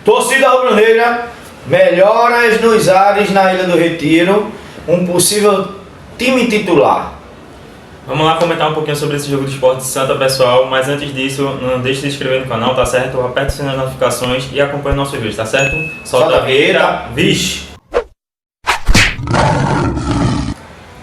Torcida rubro-negra, melhoras nos ares na Ilha do Retiro, um possível time titular. Vamos lá comentar um pouquinho sobre esse jogo do Sport de Santa, pessoal, mas antes disso, não deixe de se inscrever no canal, tá certo? Aperte o sininho das notificações e acompanhe o nosso vídeo, tá certo? Solta a vinheta, vixe!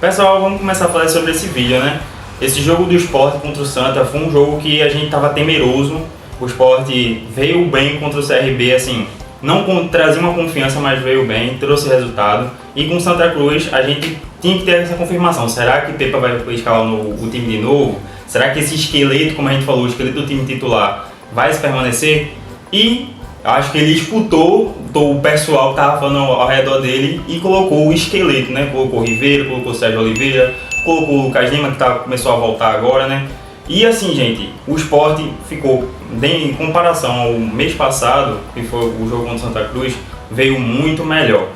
Pessoal, vamos começar a falar sobre esse vídeo, né? Esse jogo do Sport contra o Santa foi um jogo que a gente tava temeroso. O Sport veio bem contra o CRB, assim, não trazia uma confiança, mas veio bem, trouxe resultado. E com o Santa Cruz, a gente tinha que ter essa confirmação. Será que Pepa vai escalar o time de novo? Será que esse esqueleto, como a gente falou, o esqueleto do time titular, vai se permanecer? E acho que ele escutou o pessoal que estava falando ao redor dele e colocou o esqueleto, né? Colocou o Ribeiro, colocou o Sérgio Oliveira, colocou o Lucas Lima, que começou a voltar agora, né? E assim, gente, o Sport tivou, em comparação ao mês passado, que foi o jogo contra o Santa Cruz, veio muito melhor.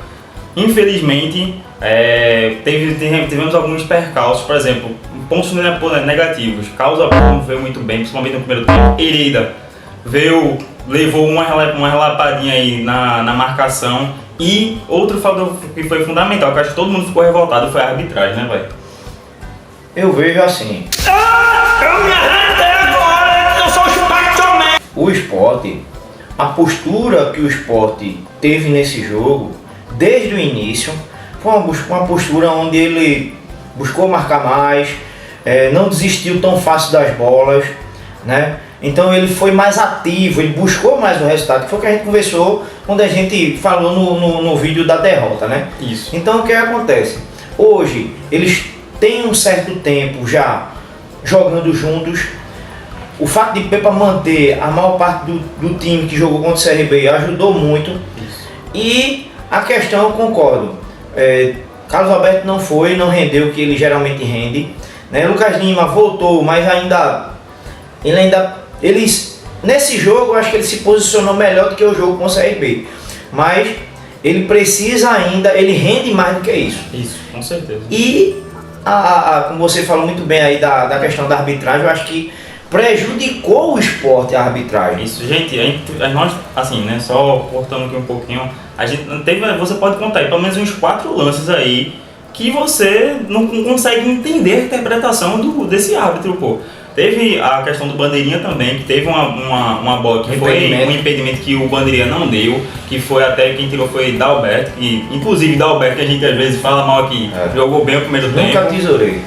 Infelizmente, tivemos alguns percalços, por exemplo, pontos negativos. Carlos Alberto não veio muito bem, principalmente no primeiro tempo. Hereda levou uma relapadinha aí na marcação. E outro fator que foi fundamental, que acho que todo mundo ficou revoltado, foi a arbitragem, né, velho? Eu vejo assim. Eu me arrependo agora, eu sou o O Sport, a postura que o Sport teve nesse jogo, desde o início, foi uma postura onde ele buscou marcar mais, não desistiu tão fácil das bolas, né? Então ele foi mais ativo, ele buscou mais o resultado, que foi o que a gente conversou quando a gente falou no vídeo da derrota, né? Isso. Então o que acontece? Hoje eles têm um certo tempo já jogando juntos. O fato de Pepa manter a maior parte do time que jogou contra o CRB ajudou muito. Isso. E a questão, eu concordo, Carlos Alberto não rendeu o que ele geralmente rende, né? Lucas Lima voltou, mas nesse jogo eu acho que ele se posicionou melhor do que o jogo com o CRB, mas ele precisa ainda, ele rende mais do que isso. Isso, com certeza. E como você falou muito bem aí da questão da arbitragem, eu acho que prejudicou o Sport a arbitragem. Isso, gente, nós, assim, né, só cortando aqui um pouquinho, você pode contar aí pelo menos uns 4 lances aí que você não consegue entender a interpretação desse árbitro, pô. Teve a questão do Bandeirinha também, que teve uma bola que foi um impedimento que o Bandeirinha não deu, que foi até quem tirou foi Dalberto, que inclusive Dalberto, que a gente às vezes fala mal aqui, jogou bem o primeiro tempo. Nunca tesourei.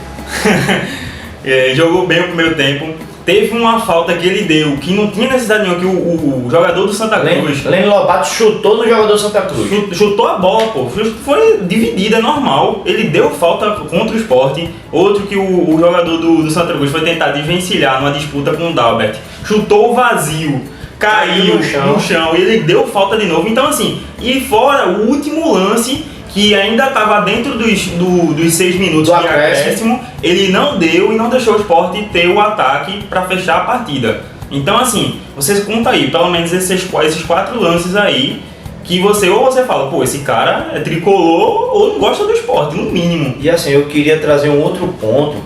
Jogou bem o primeiro tempo. Teve uma falta que ele deu, que não tinha necessidade nenhuma, que o jogador do Santa Cruz... Lênin Lobato chutou no jogador do Santa Cruz. Chutou a bola, pô. Foi dividida, normal. Ele deu falta contra o Sport. Outro que o jogador do Santa Cruz foi tentar desvencilhar numa disputa com o Dalbert. Chutou o vazio, caiu no chão e ele deu falta de novo. Então assim, e fora o último lance, que ainda estava dentro dos 6 minutos de acréscimo, ele não deu e não deixou o Sport ter o ataque para fechar a partida. Então assim, vocês contam aí, pelo menos esses 4 lances aí, que ou você fala, pô, esse cara é tricolor ou não gosta do Sport, no mínimo. E assim, eu queria trazer um outro ponto,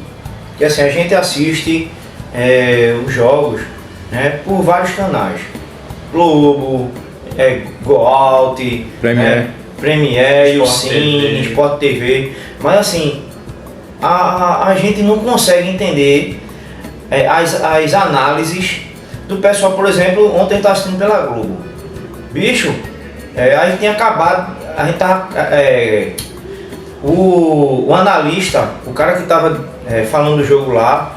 que assim, a gente assiste os jogos, né, por vários canais. Globo, Goalt, Premier, Yusin, Sport TV, mas assim, a gente não consegue entender as análises do pessoal. Por exemplo, ontem eu estava assistindo pela Globo, bicho, a gente tinha acabado, o analista, o cara que estava falando do jogo lá,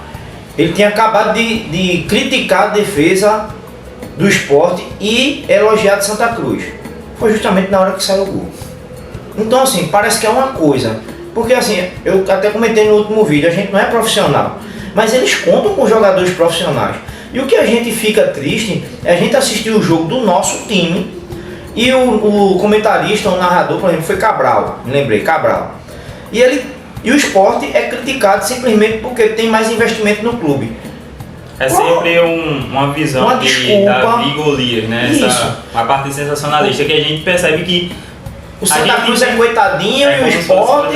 ele tinha acabado de criticar a defesa do Sport e elogiar de Santa Cruz. Foi justamente na hora que saiu o gol. Então assim, parece que é uma coisa, porque assim, eu até comentei no último vídeo, a gente não é profissional, mas eles contam com jogadores profissionais. E o que a gente fica triste é a gente assistir o jogo do nosso time e o comentarista, o narrador, por exemplo, foi Cabral, me lembrei, Cabral. E o Sport é criticado simplesmente porque tem mais investimento no clube. É sempre uma visão de Davi e Golias, né? A parte sensacionalista, que a gente percebe que o Santa Cruz é coitadinho e o Sport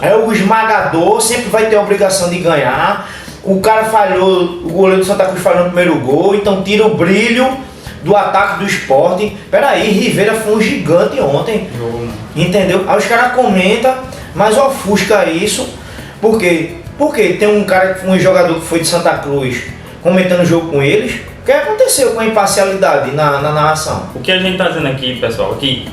é o esmagador, sempre vai ter a obrigação de ganhar. O cara falhou, o goleiro do Santa Cruz falhou no primeiro gol, então tira o brilho do ataque do Sport. Peraí, Rivera foi um gigante ontem. Entendeu? Aí os caras comentam, mas ofusca isso. Por quê? Porque tem um jogador que foi de Santa Cruz comentando o jogo com eles. O que aconteceu com a imparcialidade na narração? O que a gente tá dizendo aqui, pessoal, que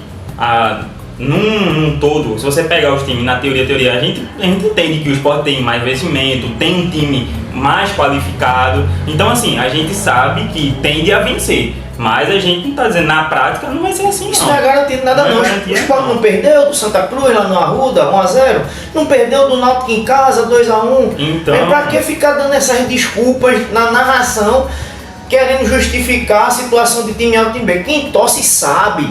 num todo, se você pegar os times na teoria, a gente entende que o Sport tem mais investimento, tem um time mais qualificado. Então assim, a gente sabe que tende a vencer. Mas a gente não tá dizendo, na prática não vai ser assim, não. Isso não é garantido nada não. O Sport não perdeu do Santa Cruz lá no Arruda, 1-0. Não perdeu do Náutico em casa, 2-1. Então... Pra que ficar dando essas desculpas na narração, querendo justificar a situação de time A e time B? Quem torce sabe.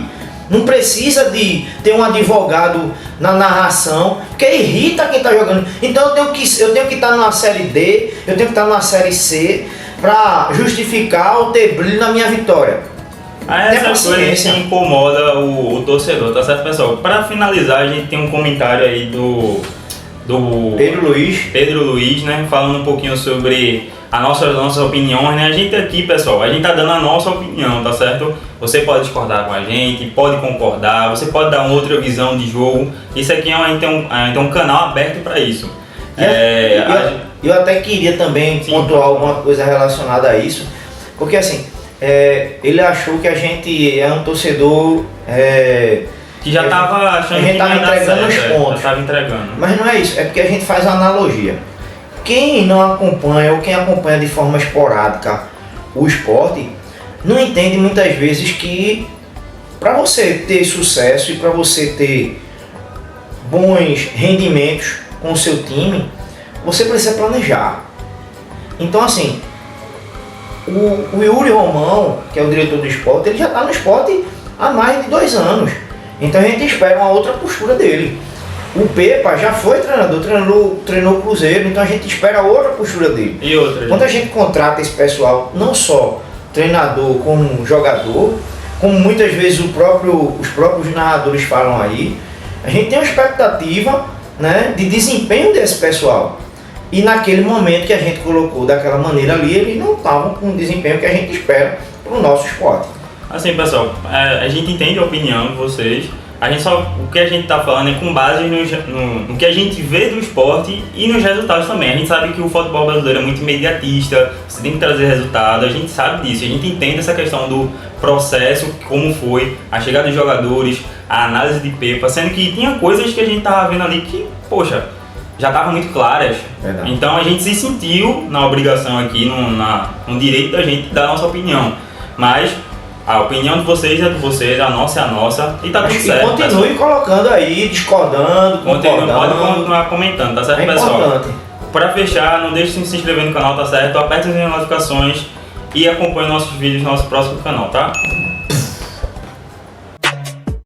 Não precisa de ter um advogado na narração, porque irrita quem tá jogando. Então eu tenho que estar na Série D, eu tenho que estar na Série C, para justificar ou ter brilho na minha vitória. Essa coisa que incomoda o torcedor, tá certo, pessoal? Para finalizar, a gente tem um comentário aí do Pedro Luiz, né? Falando um pouquinho sobre as nossas opiniões, né? A gente aqui, pessoal, a gente tá dando a nossa opinião, tá certo? Você pode discordar com a gente, pode concordar, você pode dar uma outra visão de jogo. Isso aqui a gente tem um canal aberto para isso. Eu até queria também pontuar alguma coisa relacionada a isso, porque assim, ele achou que a gente é um torcedor que já estava achando que a gente estava entregando os pontos. Mas não é isso, é porque a gente faz uma analogia. Quem não acompanha ou quem acompanha de forma esporádica o esporte, não entende muitas vezes que para você ter sucesso e para você ter bons rendimentos com o seu time, você precisa planejar. Então assim, o Yuri Romão, que é o diretor do esporte, ele já está no esporte há mais de 2 anos. Então a gente espera uma outra postura dele. O Pepa já foi treinador, treinou o Cruzeiro, então a gente espera outra postura dele. E outra, quando a gente contrata esse pessoal, não só treinador como jogador, como muitas vezes os próprios narradores falam aí, a gente tem uma expectativa, né, de desempenho desse pessoal. E naquele momento que a gente colocou daquela maneira ali, eles não estavam com o desempenho que a gente espera para o nosso esporte. Assim, pessoal, a gente entende a opinião de vocês. O que a gente está falando é com base no que a gente vê do esporte e nos resultados também. A gente sabe que o futebol brasileiro é muito imediatista, você tem que trazer resultado, a gente sabe disso, a gente entende essa questão do processo, como foi a chegada dos jogadores, a análise de Pepa, sendo que tinha coisas que a gente estava vendo ali que, poxa, já estavam muito claras. Verdade. Então a gente se sentiu na obrigação aqui, no direito da gente dar a nossa opinião. Mas a opinião de vocês é de vocês, a nossa é a nossa, e tá tudo certo. E continue colocando aí, discordando, concordando. Pode continuar comentando, tá certo, pessoal? Importante. Para fechar, não deixe de se inscrever no canal, tá certo? Aperte as notificações e acompanhe nossos vídeos no nosso próximo canal, tá?